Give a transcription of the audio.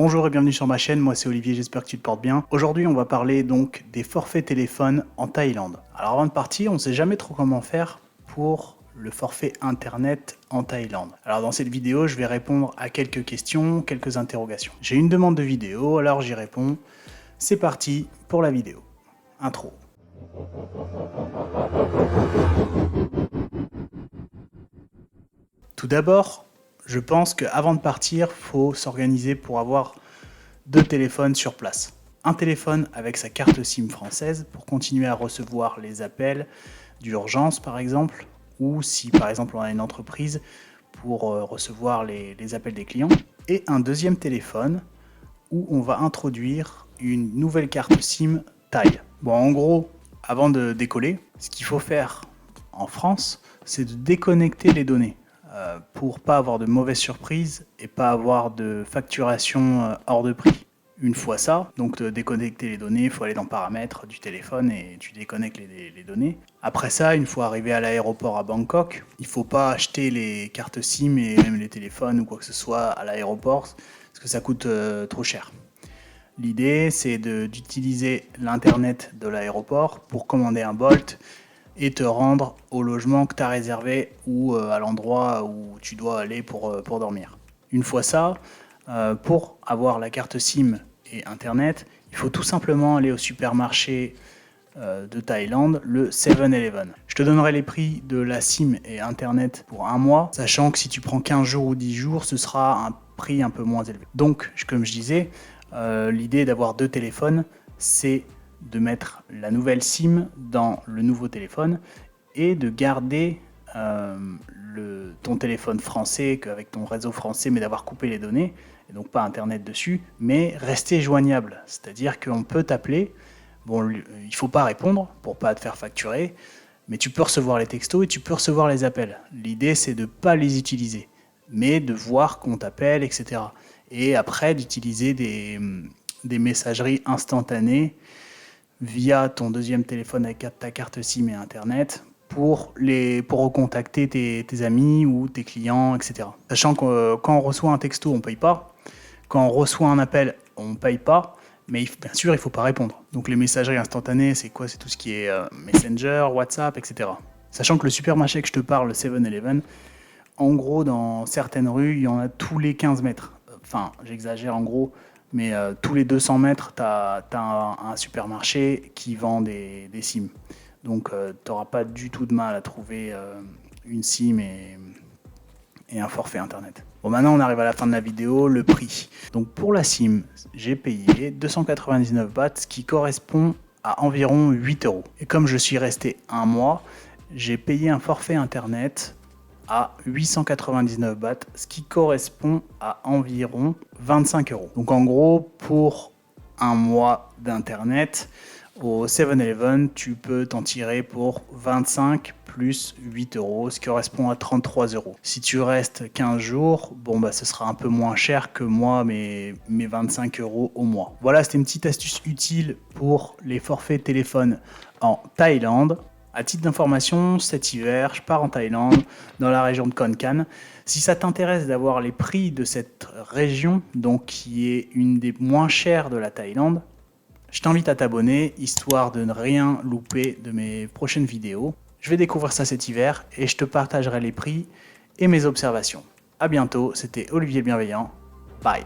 Bonjour et bienvenue sur ma chaîne, moi c'est Olivier, j'espère que tu te portes bien. Aujourd'hui on va parler donc des forfaits téléphone en Thaïlande. Alors avant de partir, on ne sait jamais trop comment faire pour le forfait internet en Thaïlande. Alors dans cette vidéo, je vais répondre à quelques questions, quelques interrogations. J'ai une demande de vidéo, alors j'y réponds. C'est parti pour la vidéo. Intro. Tout d'abord, je pense qu'avant de partir, il faut s'organiser pour avoir deux téléphones sur place. Un téléphone avec sa carte SIM française pour continuer à recevoir les appels d'urgence par exemple, ou si par exemple on a une entreprise pour recevoir les appels des clients. Et un deuxième téléphone où on va introduire une nouvelle carte SIM Thaï. Bon, en gros, avant de décoller, ce qu'il faut faire en France, c'est de déconnecter les données pour pas avoir de mauvaises surprises et pas avoir de facturation hors de prix. Une fois ça, donc de déconnecter les données, il faut aller dans paramètres du téléphone et tu déconnectes les données. Après ça, une fois arrivé à l'aéroport à Bangkok, il ne faut pas acheter les cartes SIM et même les téléphones ou quoi que ce soit à l'aéroport parce que ça coûte trop cher. L'idée, c'est d'utiliser l'internet de l'aéroport pour commander un Bolt et te rendre au logement que tu as réservé ou à l'endroit où tu dois aller pour dormir. Une fois ça, pour avoir la carte SIM et Internet, il faut tout simplement aller au supermarché de Thaïlande, le 7-Eleven. Je te donnerai les prix de la SIM et Internet pour un mois, sachant que si tu prends 15 jours ou 10 jours, ce sera un prix un peu moins élevé. Donc, comme je disais, l'idée d'avoir deux téléphones, c'est de mettre la nouvelle SIM dans le nouveau téléphone et de garder ton téléphone français avec ton réseau français, mais d'avoir coupé les données, et donc pas internet dessus, mais rester joignable. C'est-à-dire qu'on peut t'appeler, bon, il ne faut pas répondre pour pas te faire facturer, mais tu peux recevoir les textos et tu peux recevoir les appels. L'idée, c'est de ne pas les utiliser, mais de voir qu'on t'appelle, etc. Et après, d'utiliser des messageries instantanées via ton deuxième téléphone avec ta carte SIM et Internet pour recontacter tes amis ou tes clients, etc. Sachant que quand on reçoit un texto, on ne paye pas. Quand on reçoit un appel, on ne paye pas. Mais bien sûr, il ne faut pas répondre. Donc les messageries instantanées, c'est quoi? C'est tout ce qui est Messenger, WhatsApp, etc. Sachant que le supermarché que je te parle, le 7-Eleven, en gros, dans certaines rues, il y en a tous les 15 mètres. Enfin, j'exagère en gros, mais tous les 200 mètres, tu as un supermarché qui vend des SIM. Donc, tu n'auras pas du tout de mal à trouver une SIM et un forfait Internet. Bon, maintenant, on arrive à la fin de la vidéo, le prix. Donc, pour la SIM, j'ai payé 299 bahts, ce qui correspond à environ 8 €. Et comme je suis resté un mois, j'ai payé un forfait Internet à 899 bahts, ce qui correspond à environ 25 €. Donc en gros, pour un mois d'internet, au 7-Eleven, tu peux t'en tirer pour 25 plus 8 €, ce qui correspond à 33 €. Si tu restes 15 jours, bon bah ce sera un peu moins cher que moi, mes 25 € au mois. Voilà, c'était une petite astuce utile pour les forfaits téléphone en Thaïlande. À titre d'information, cet hiver, je pars en Thaïlande, dans la région de Khon Kaen. Si ça t'intéresse d'avoir les prix de cette région, donc qui est une des moins chères de la Thaïlande, je t'invite à t'abonner, histoire de ne rien louper de mes prochaines vidéos. Je vais découvrir ça cet hiver et je te partagerai les prix et mes observations. A bientôt, c'était Olivier le Bienveillant. Bye.